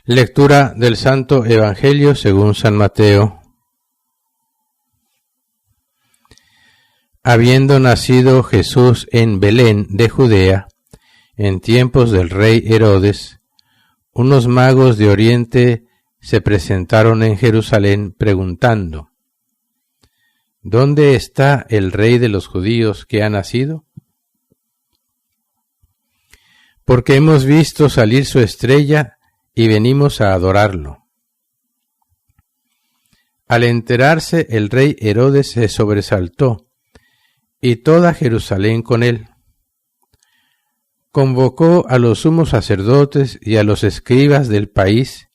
Lectura del Santo Evangelio según San Mateo. Habiendo nacido Jesús en Belén de Judea, en tiempos del rey Herodes, unos magos de Oriente se presentaron en Jerusalén preguntando: ¿Dónde está el rey de los judíos que ha nacido? Porque hemos visto salir su estrella y venimos a adorarlo. Al enterarse, el rey Herodes se sobresaltó, y toda Jerusalén con él. Convocó a los sumos sacerdotes y a los escribas del país,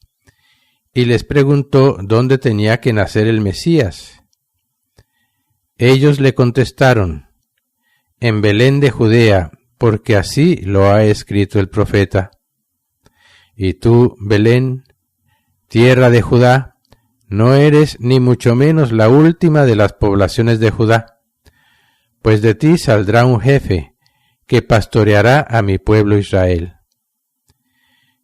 y les preguntó dónde tenía que nacer el Mesías. Ellos le contestaron: en Belén de Judea, porque así lo ha escrito el profeta. Y tú, Belén, tierra de Judá, no eres ni mucho menos la última de las poblaciones de Judá, pues de ti saldrá un jefe que pastoreará a mi pueblo Israel.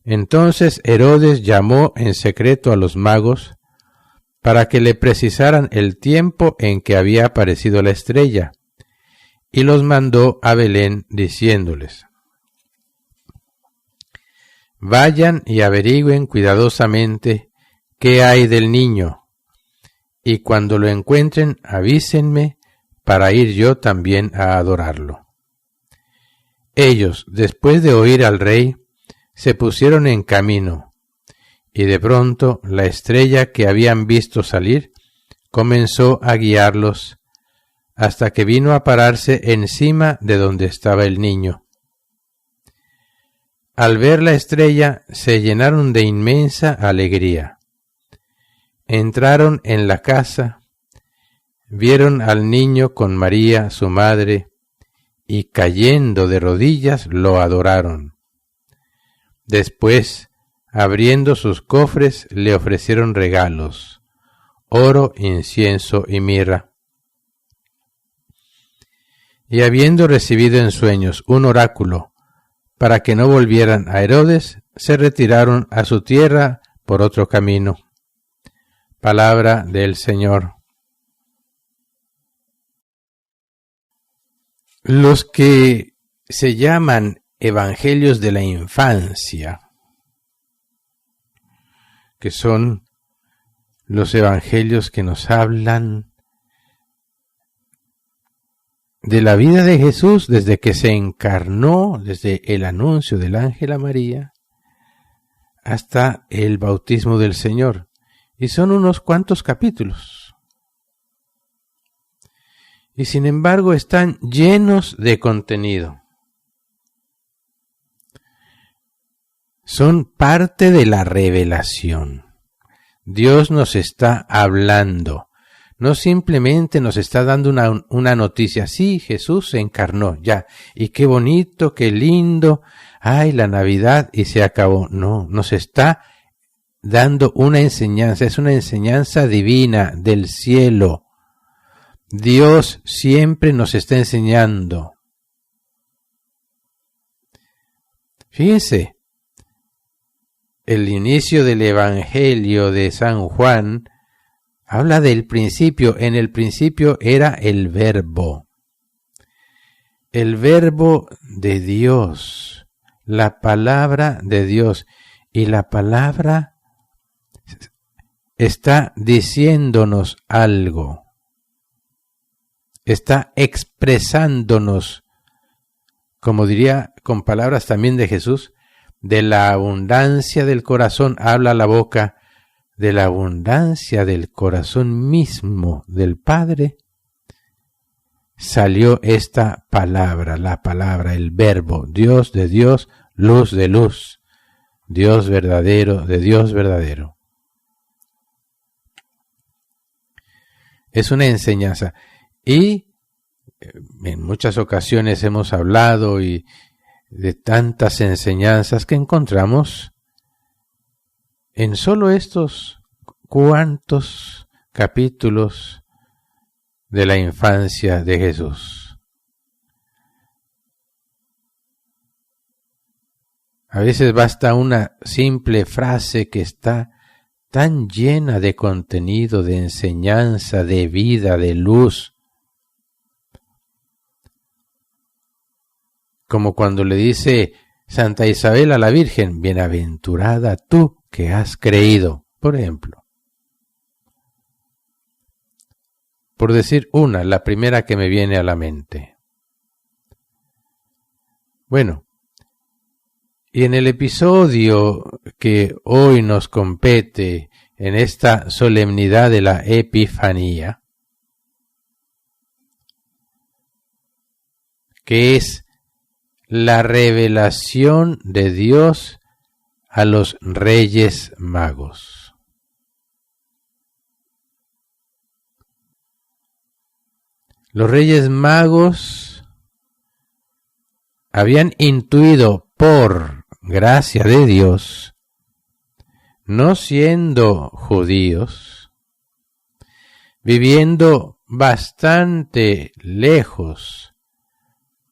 Entonces Herodes llamó en secreto a los magos para que le precisaran el tiempo en que había aparecido la estrella, y los mandó a Belén diciéndoles: vayan y averigüen cuidadosamente qué hay del niño, y cuando lo encuentren avísenme para ir yo también a adorarlo. Ellos, después de oír al rey, se pusieron en camino, y de pronto la estrella que habían visto salir comenzó a guiarlos hasta que vino a pararse encima de donde estaba el niño. Al ver la estrella se llenaron de inmensa alegría. Entraron en la casa, vieron al niño con María, su madre, y cayendo de rodillas lo adoraron. Después, abriendo sus cofres, le ofrecieron regalos: oro, incienso y mirra. Y habiendo recibido en sueños un oráculo para que no volvieran a Herodes, se retiraron a su tierra por otro camino. Palabra del Señor. Los que se llaman evangelios de la infancia, que son los evangelios que nos hablan de la vida de Jesús desde que se encarnó, desde el anuncio del ángel a María, hasta el bautismo del Señor. Y son unos cuantos capítulos. Y sin embargo están llenos de contenido. Son parte de la revelación. Dios nos está hablando. No simplemente nos está dando una noticia. Sí, Jesús se encarnó, ya. Y qué bonito, qué lindo. Ay, la Navidad, y se acabó. No, nos está dando una enseñanza. Es una enseñanza divina del cielo. Dios siempre nos está enseñando. Fíjense, el inicio del Evangelio de San Juan habla del principio. En el principio era el Verbo de Dios, la palabra de Dios. Y la palabra está diciéndonos algo, está expresándonos, como diría con palabras también de Jesús: de la abundancia del corazón habla la boca. De la abundancia del corazón mismo del Padre salió esta palabra, la palabra, el Verbo, Dios de Dios, luz de luz, Dios verdadero de Dios verdadero. Es una enseñanza. Y en muchas ocasiones hemos hablado de tantas enseñanzas que encontramos en solo estos cuantos capítulos de la infancia de Jesús. A veces basta una simple frase que está tan llena de contenido, de enseñanza, de vida, de luz, como cuando le dice Santa Isabel a la Virgen, bienaventurada tú que has creído, por ejemplo. Por decir una, la primera que me viene a la mente. Bueno, y en el episodio que hoy nos compete en esta solemnidad de la Epifanía, que es la revelación de Dios a los Reyes Magos. Los Reyes Magos habían intuido por gracia de Dios, no siendo judíos, viviendo bastante lejos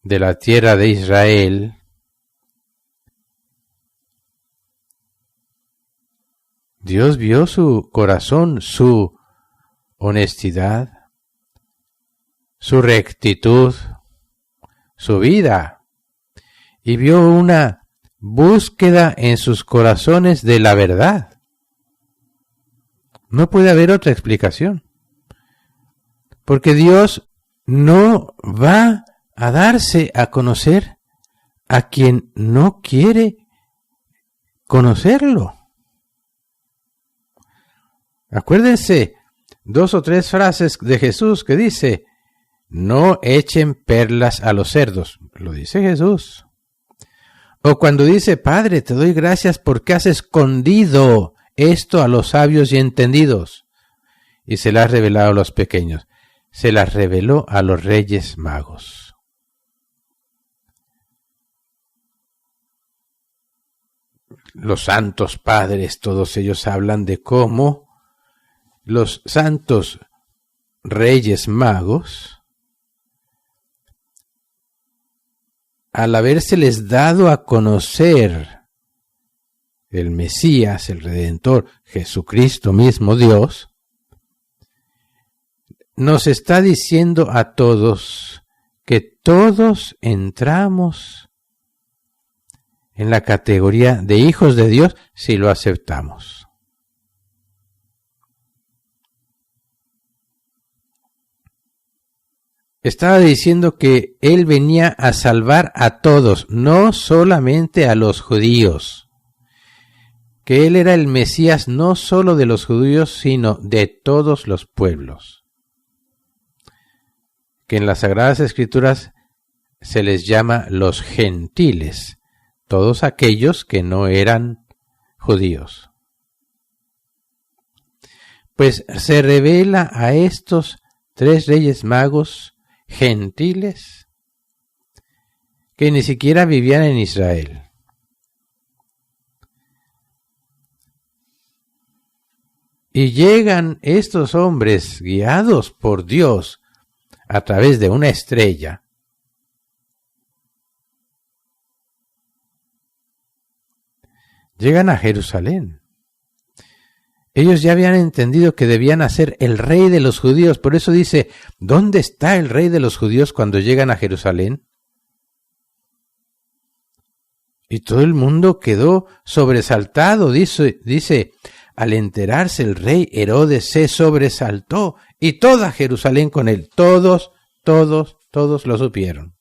de la tierra de Israel, Dios vio su corazón, su honestidad, su rectitud, su vida, y vio una búsqueda en sus corazones de la verdad. No puede haber otra explicación, porque Dios no va a darse a conocer a quien no quiere conocerlo. Acuérdense 2 o 3 frases de Jesús que dice, no echen perlas a los cerdos, lo dice Jesús. O cuando dice, Padre, te doy gracias porque has escondido esto a los sabios y entendidos, y se las has revelado a los pequeños. Se las reveló a los Reyes Magos. Los santos padres, todos ellos hablan de cómo los santos Reyes Magos, al habérseles dado a conocer el Mesías, el Redentor, Jesucristo mismo Dios, nos está diciendo a todos que todos entramos en la categoría de hijos de Dios si lo aceptamos. Estaba diciendo que Él venía a salvar a todos, no solamente a los judíos. Que Él era el Mesías no solo de los judíos, sino de todos los pueblos. Que en las Sagradas Escrituras se les llama los gentiles, todos aquellos que no eran judíos. Pues se revela a estos 3 Reyes Magos gentiles que ni siquiera vivían en Israel. Y llegan estos hombres guiados por Dios a través de una estrella. Llegan a Jerusalén. Ellos ya habían entendido que debían hacer el rey de los judíos. Por eso dice, ¿dónde está el rey de los judíos cuando llegan a Jerusalén? Y todo el mundo quedó sobresaltado. Dice, al enterarse el rey Herodes se sobresaltó y toda Jerusalén con él. Todos lo supieron.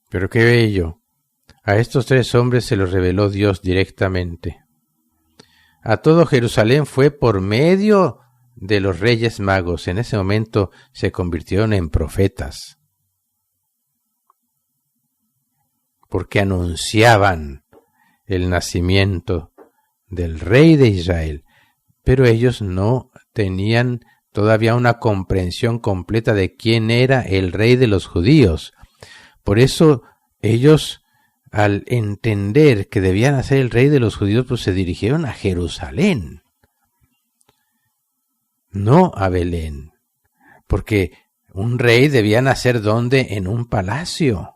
Pero qué bello. A estos 3 hombres se los reveló Dios directamente. A todo Jerusalén fue por medio de los Reyes Magos. En ese momento se convirtieron en profetas, porque anunciaban el nacimiento del Rey de Israel. Pero ellos no tenían todavía una comprensión completa de quién era el Rey de los judíos. Por eso ellos, al entender que debían hacer el rey de los judíos, pues se dirigieron a Jerusalén, no a Belén, porque Un rey debía nacer ¿dónde? En un palacio,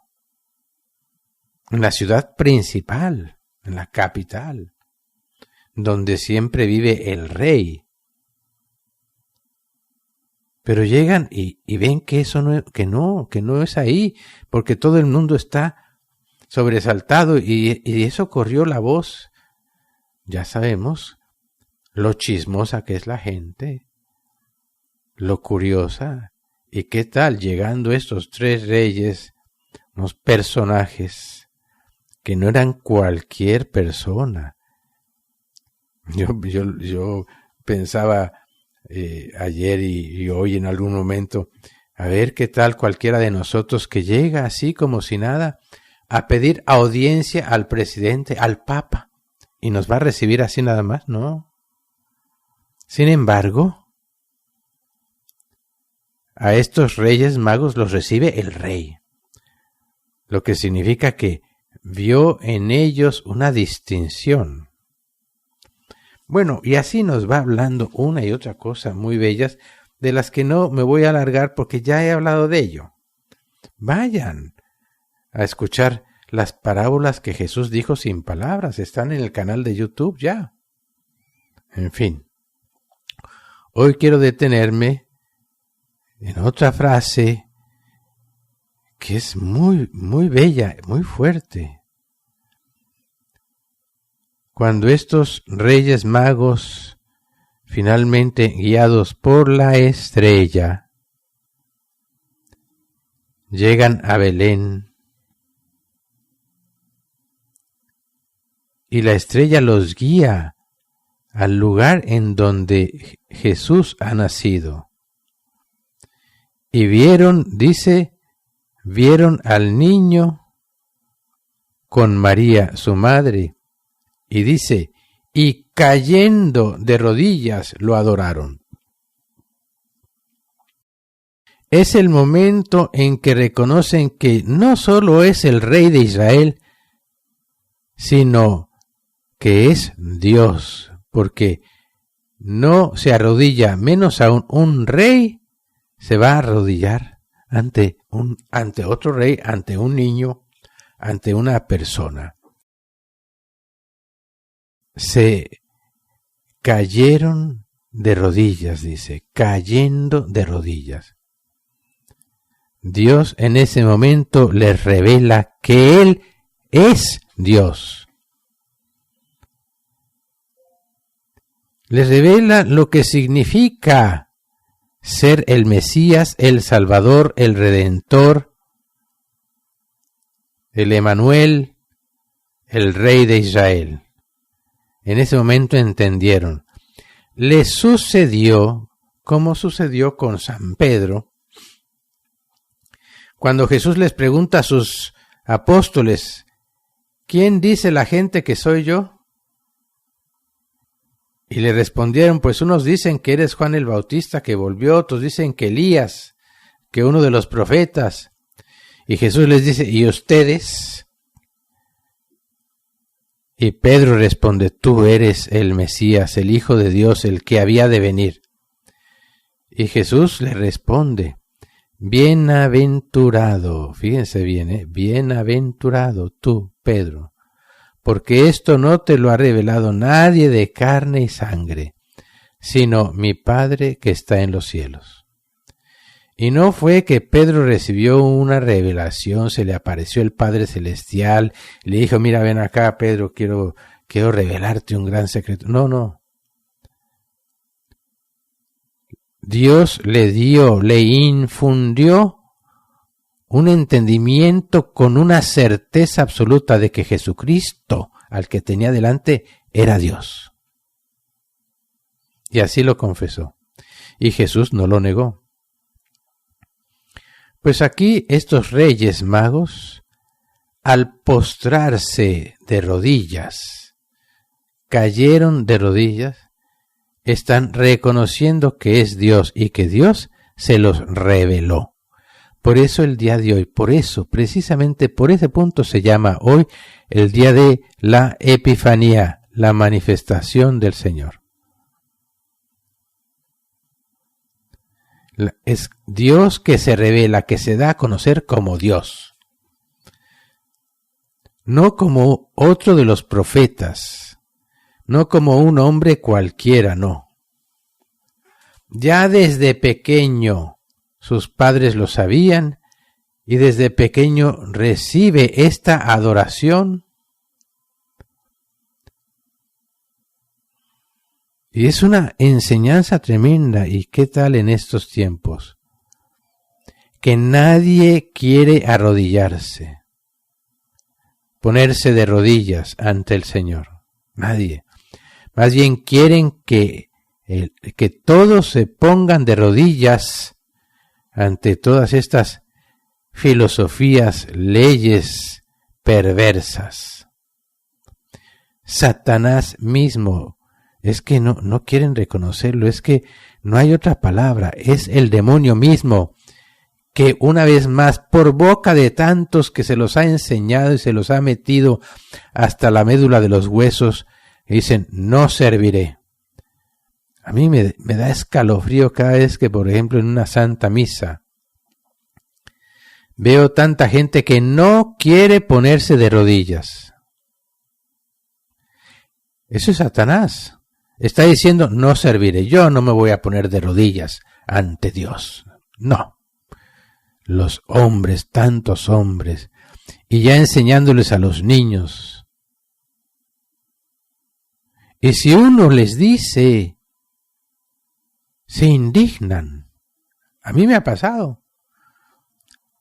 en la ciudad principal, en la capital, donde siempre vive el rey. Pero llegan y ven que eso no es ahí, porque todo el mundo está sobresaltado y eso corrió la voz. Ya sabemos lo chismosa que es la gente, lo curiosa. ¿Y qué tal llegando estos tres reyes, unos personajes que no eran cualquier persona? Yo pensaba ayer y hoy en algún momento, a ver qué tal cualquiera de nosotros que llega así como si nada a pedir audiencia al presidente, al papa, y nos va a recibir así nada más, ¿no? Sin embargo, a estos reyes magos los recibe el rey, lo que significa que vio en ellos una distinción. Bueno, y así nos va hablando una y otra cosa muy bellas, de las que no me voy a alargar porque ya he hablado de ello. Vayan a escuchar las parábolas que Jesús dijo sin palabras, están en el canal de YouTube ya. En fin, hoy quiero detenerme en otra frase que es muy, muy bella, muy fuerte. Cuando estos reyes magos, finalmente guiados por la estrella, llegan a Belén y la estrella los guía al lugar en donde Jesús ha nacido. Y vieron al niño con María, su madre, y dice, y cayendo de rodillas lo adoraron. Es el momento en que reconocen que no solo es el rey de Israel, sino que es Dios, porque no se arrodilla, menos aún un rey se va a arrodillar ante otro rey, ante un niño, ante una persona. Se cayeron de rodillas, dice, cayendo de rodillas. Dios en ese momento les revela que Él es Dios. Les revela lo que significa ser el Mesías, el Salvador, el Redentor, el Emanuel, el Rey de Israel. En ese momento entendieron. Les sucedió, como sucedió con San Pedro, cuando Jesús les pregunta a sus apóstoles, ¿quién dice la gente que soy yo? Y le respondieron, pues unos dicen que eres Juan el Bautista que volvió, otros dicen que Elías, que uno de los profetas. Y Jesús les dice, ¿y ustedes? Y Pedro responde, tú eres el Mesías, el Hijo de Dios, el que había de venir. Y Jesús le responde, bienaventurado, fíjense bien, bienaventurado tú, Pedro, porque esto no te lo ha revelado nadie de carne y sangre, sino mi Padre que está en los cielos. Y no fue que Pedro recibió una revelación, se le apareció el Padre Celestial, y le dijo, mira, ven acá, Pedro, quiero revelarte un gran secreto. No. Dios le infundió un entendimiento con una certeza absoluta de que Jesucristo, al que tenía delante, era Dios. Y así lo confesó. Y Jesús no lo negó. Pues aquí estos reyes magos, al postrarse de rodillas, cayeron de rodillas, están reconociendo que es Dios y que Dios se los reveló. Por eso el día de hoy, precisamente por ese punto se llama hoy el día de la Epifanía, la manifestación del Señor. Es Dios que se revela, que se da a conocer como Dios. No como otro de los profetas, no como un hombre cualquiera, no. Ya desde pequeño sus padres lo sabían y desde pequeño recibe esta adoración. Y es una enseñanza tremenda. ¿Y qué tal en estos tiempos? Que nadie quiere arrodillarse, ponerse de rodillas ante el Señor. Nadie. Más bien quieren que todos se pongan de rodillas ante todas estas filosofías, leyes perversas. Satanás mismo, es que no quieren reconocerlo, es que no hay otra palabra, es el demonio mismo, que una vez más, por boca de tantos que se los ha enseñado y se los ha metido hasta la médula de los huesos, dicen, no serviré. A mí me da escalofrío cada vez que, por ejemplo, en una santa misa, veo tanta gente que no quiere ponerse de rodillas. Eso es Satanás. Está diciendo, no serviré, yo no me voy a poner de rodillas ante Dios. No. Los hombres, tantos hombres, y ya enseñándoles a los niños. Y si uno les dice, se indignan. A mí me ha pasado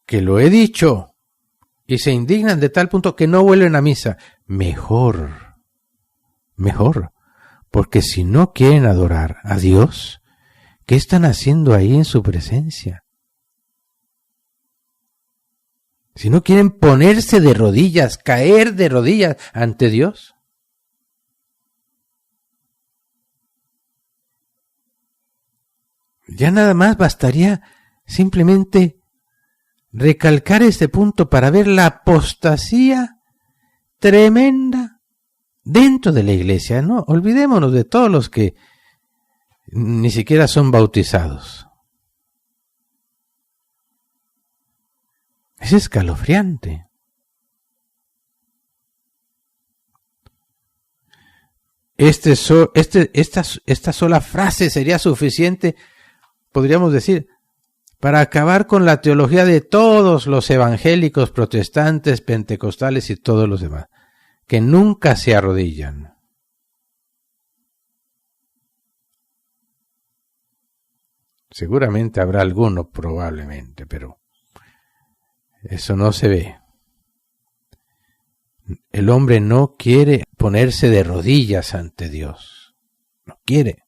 que lo he dicho y se indignan de tal punto que no vuelven a misa. Mejor. Porque si no quieren adorar a Dios, ¿qué están haciendo ahí en su presencia? Si no quieren ponerse de rodillas, caer de rodillas ante Dios. Ya nada más bastaría simplemente recalcar este punto para ver la apostasía tremenda dentro de la iglesia. No, olvidémonos de todos los que ni siquiera son bautizados. Es escalofriante. Esta sola frase sería suficiente, podríamos decir, para acabar con la teología de todos los evangélicos, protestantes, pentecostales y todos los demás, que nunca se arrodillan. Seguramente habrá alguno, probablemente, pero eso no se ve. El hombre no quiere ponerse de rodillas ante Dios. No quiere.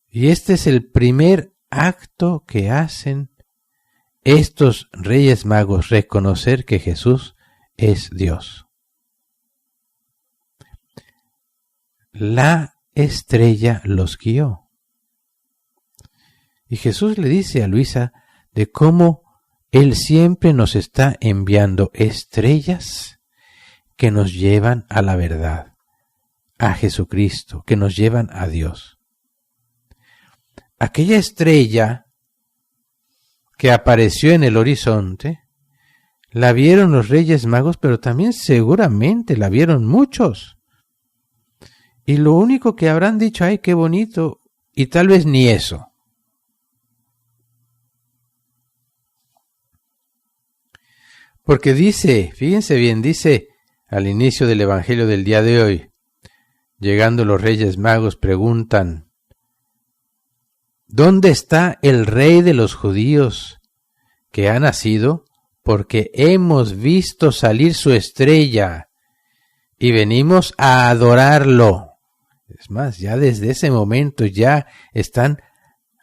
Y este es el primer acto que hacen estos Reyes Magos, reconocer que Jesús es Dios. La estrella los guió. Y Jesús le dice a Luisa de cómo Él siempre nos está enviando estrellas que nos llevan a la verdad, a Jesucristo, que nos llevan a Dios. Aquella estrella que apareció en el horizonte, la vieron los Reyes Magos, pero también seguramente la vieron muchos. Y lo único que habrán dicho, ¡ay, qué bonito! Y tal vez ni eso. Porque dice, fíjense bien, dice al inicio del Evangelio del día de hoy, llegando los Reyes Magos preguntan, ¿dónde está el Rey de los judíos que ha nacido? Porque hemos visto salir su estrella y venimos a adorarlo. Es más, ya desde ese momento ya están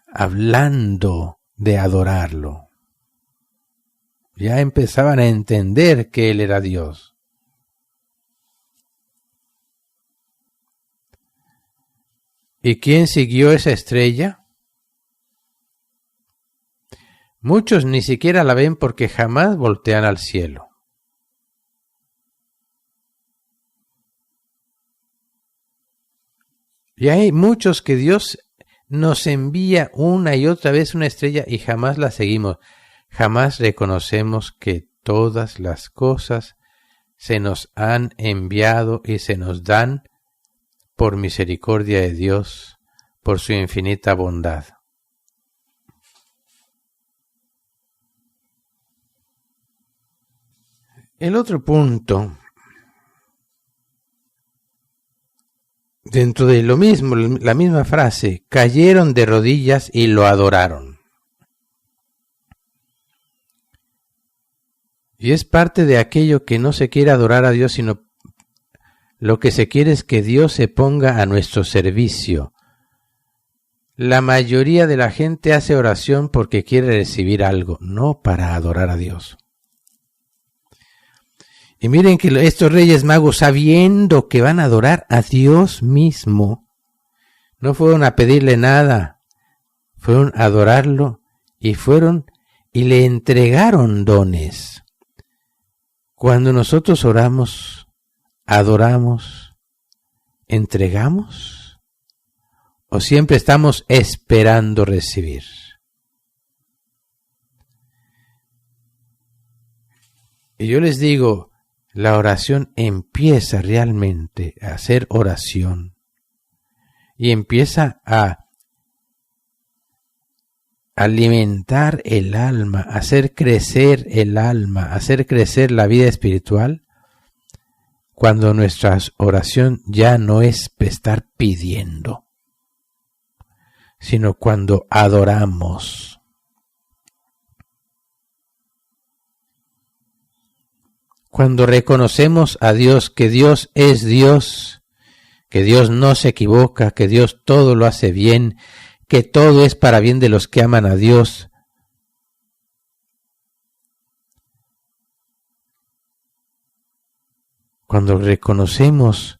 hablando de adorarlo. Ya empezaban a entender que Él era Dios. ¿Y quién siguió esa estrella? Muchos ni siquiera la ven porque jamás voltean al cielo. Y hay muchos que Dios nos envía una y otra vez una estrella y jamás la seguimos. Jamás reconocemos que todas las cosas se nos han enviado y se nos dan por misericordia de Dios, por su infinita bondad. El otro punto, dentro de lo mismo, la misma frase, cayeron de rodillas y lo adoraron. Y es parte de aquello que no se quiere adorar a Dios, sino lo que se quiere es que Dios se ponga a nuestro servicio. La mayoría de la gente hace oración porque quiere recibir algo, no para adorar a Dios. Y miren que estos Reyes Magos, sabiendo que van a adorar a Dios mismo, no fueron a pedirle nada, fueron a adorarlo y fueron y le entregaron dones. Cuando nosotros oramos, adoramos, entregamos, o siempre estamos esperando recibir. Y yo les digo, la oración empieza realmente a ser oración y empieza a alimentar el alma, a hacer crecer el alma, a hacer crecer la vida espiritual, cuando nuestra oración ya no es estar pidiendo, sino cuando adoramos. Cuando reconocemos a Dios, que Dios es Dios, que Dios no se equivoca, que Dios todo lo hace bien, que todo es para bien de los que aman a Dios. Cuando reconocemos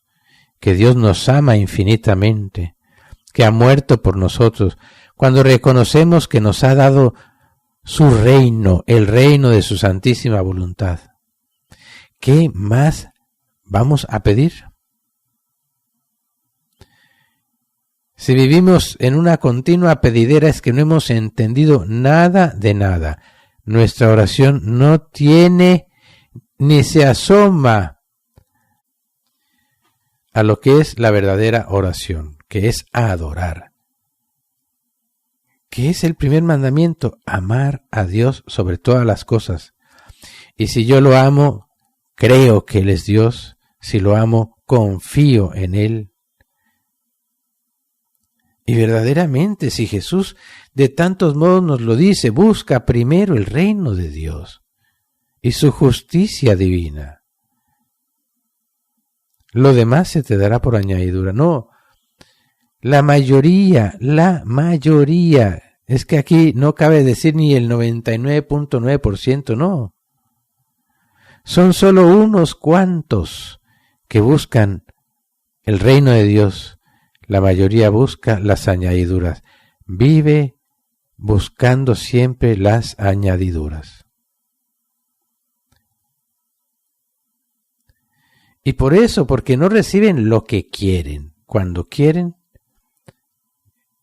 que Dios nos ama infinitamente, que ha muerto por nosotros, cuando reconocemos que nos ha dado su reino, el reino de su santísima voluntad, ¿qué más vamos a pedir? Si vivimos en una continua pedidera es que no hemos entendido nada de nada. Nuestra oración no tiene ni se asoma a lo que es la verdadera oración, que es adorar. ¿Qué es el primer mandamiento? Amar a Dios sobre todas las cosas. Y si yo lo amo, creo que Él es Dios. Si lo amo, confío en Él. Y verdaderamente, si Jesús de tantos modos nos lo dice, busca primero el reino de Dios y su justicia divina. Lo demás se te dará por añadidura. No, la mayoría, es que aquí no cabe decir ni el 99.9%, no. Son solo unos cuantos que buscan el reino de Dios. La mayoría busca las añadiduras. Vive buscando siempre las añadiduras. Y por eso, porque no reciben lo que quieren. Cuando quieren,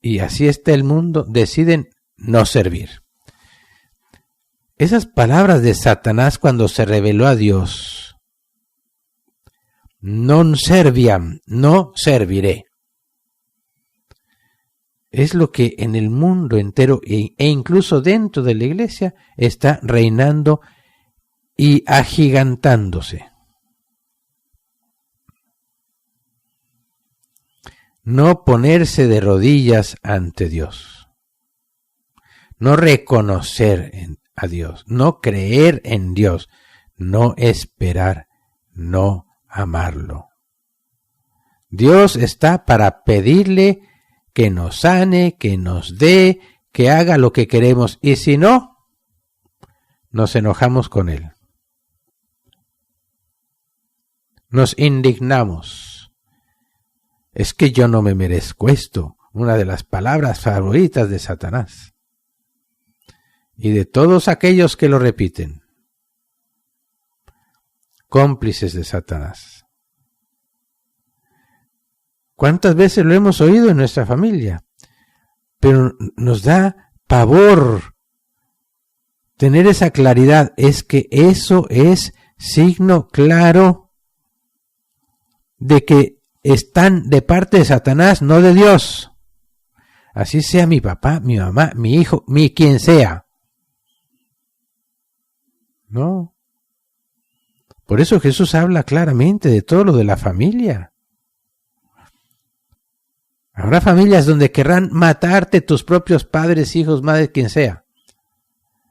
y así está el mundo, deciden no servir. Esas palabras de Satanás cuando se reveló a Dios, non serviam, no serviré, es lo que en el mundo entero e incluso dentro de la iglesia está reinando y agigantándose. No ponerse de rodillas ante Dios, no reconocer a Dios, no creer en Dios, no esperar, no amarlo. Dios está para pedirle que nos sane, que nos dé, que haga lo que queremos, y si no, nos enojamos con Él. Nos indignamos. Es que yo no me merezco esto, una de las palabras favoritas de Satanás y de todos aquellos que lo repiten, cómplices de Satanás. ¿Cuántas veces lo hemos oído en nuestra familia? pero nos da pavor tener esa claridad. Es que eso es signo claro de que están de parte de Satanás, no de Dios. Así sea mi papá, mi mamá, mi hijo, quien sea. No. Por eso Jesús habla claramente de todo lo de la familia. Habrá familias donde querrán matarte tus propios padres, hijos, madres, quien sea,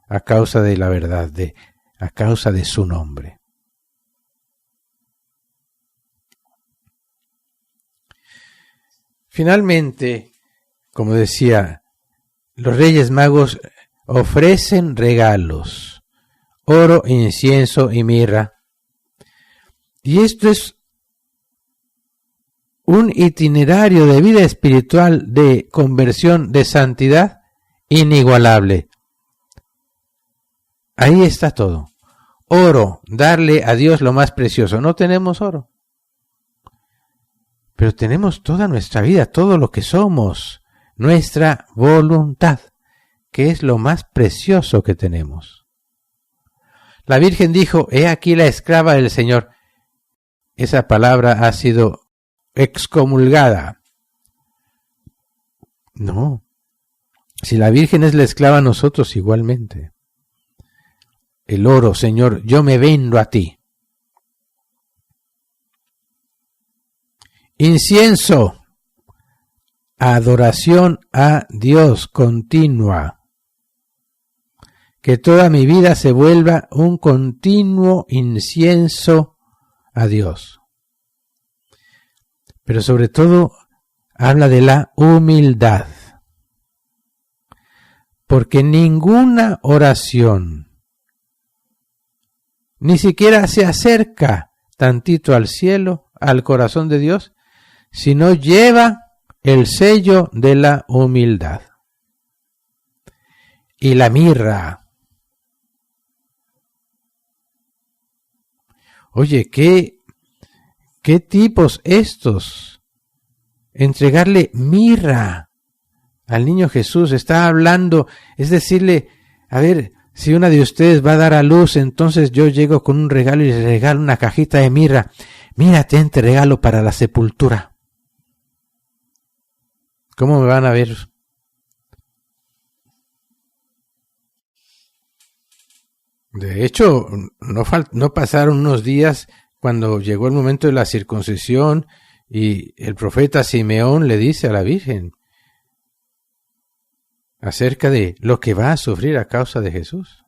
a causa de la verdad, a causa de su nombre. Finalmente, como decía, los Reyes Magos ofrecen regalos, oro, incienso y mirra. Y esto es un itinerario de vida espiritual, de conversión, de santidad inigualable. Ahí está todo. Oro, darle a Dios lo más precioso. No tenemos oro, pero tenemos toda nuestra vida, todo lo que somos, nuestra voluntad, que es lo más precioso que tenemos. La Virgen dijo: he aquí la esclava del Señor. Esa palabra ha sido excomulgada. No. Si la Virgen es la esclava, nosotros igualmente. El oro, Señor, yo me vendo a ti. Incienso, adoración a Dios continua. Que toda mi vida se vuelva un continuo incienso a Dios. Pero sobre todo habla de la humildad. Porque ninguna oración ni siquiera se acerca tantito al cielo, al corazón de Dios, si no lleva el sello de la humildad. Y la mirra. Oye, ¿qué tipos estos? Entregarle mirra al niño Jesús. Está hablando, es decirle, a ver, si una de ustedes va a dar a luz, entonces yo llego con un regalo y les regalo una cajita de mirra. Mira, te regalo para la sepultura. ¿Cómo me van a ver? De hecho, no pasaron unos días cuando llegó el momento de la circuncisión y el profeta Simeón le dice a la Virgen acerca de lo que va a sufrir a causa de Jesús.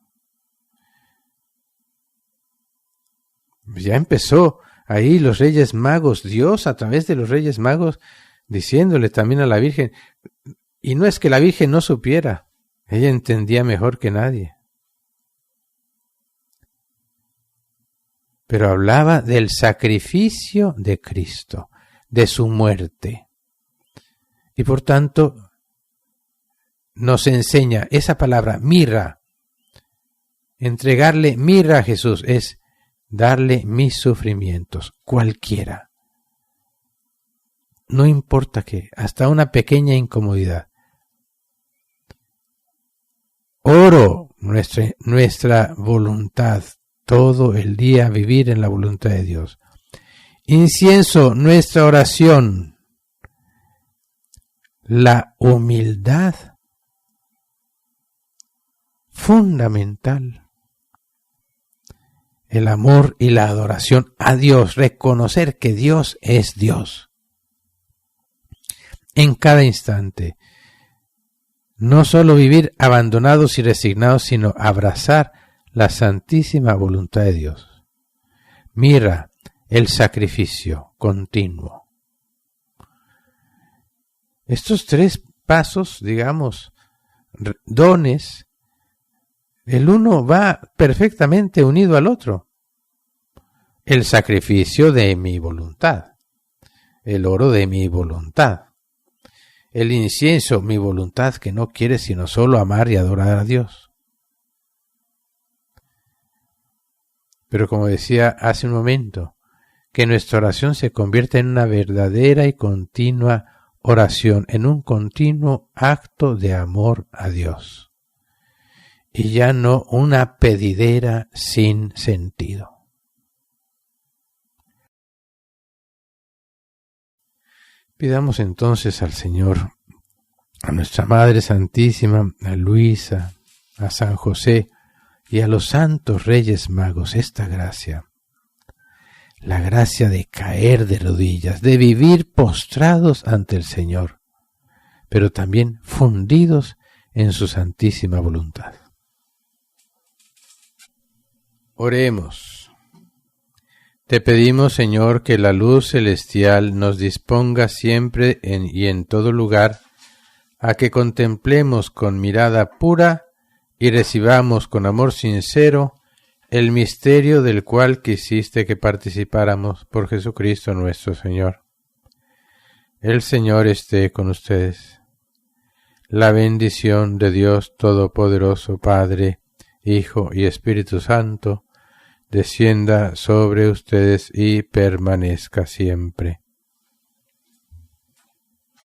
Ya empezó ahí los Reyes Magos, Dios a través de los Reyes Magos, diciéndole también a la Virgen, y no es que la Virgen no supiera, ella entendía mejor que nadie. Pero hablaba del sacrificio de Cristo, de su muerte. Y por tanto, nos enseña esa palabra, mirra. Entregarle mirra a Jesús es darle mis sufrimientos, cualquiera. No importa qué, hasta una pequeña incomodidad. Oro, nuestra voluntad, todo el día vivir en la voluntad de Dios. Incienso, nuestra oración. La humildad fundamental. El amor y la adoración a Dios, reconocer que Dios es Dios. En cada instante. No solo vivir abandonados y resignados, sino abrazar la santísima voluntad de Dios. Mira el sacrificio continuo. Estos tres pasos, digamos, dones, el uno va perfectamente unido al otro. El sacrificio de mi voluntad, el oro de mi voluntad, el incienso, mi voluntad que no quiere sino solo amar y adorar a Dios. Pero como decía hace un momento, que nuestra oración se convierta en una verdadera y continua oración en un continuo acto de amor a Dios, y ya no una pedidera sin sentido. Pidamos entonces al Señor, a nuestra Madre Santísima, a Luisa, a San José y a los santos Reyes Magos esta gracia, la gracia de caer de rodillas, de vivir postrados ante el Señor, pero también fundidos en su santísima voluntad. Oremos. Te pedimos, Señor, que la luz celestial nos disponga siempre y en todo lugar a que contemplemos con mirada pura y recibamos con amor sincero el misterio del cual quisiste que participáramos por Jesucristo nuestro Señor. El Señor esté con ustedes. La bendición de Dios Todopoderoso, Padre, Hijo y Espíritu Santo, descienda sobre ustedes y permanezca siempre.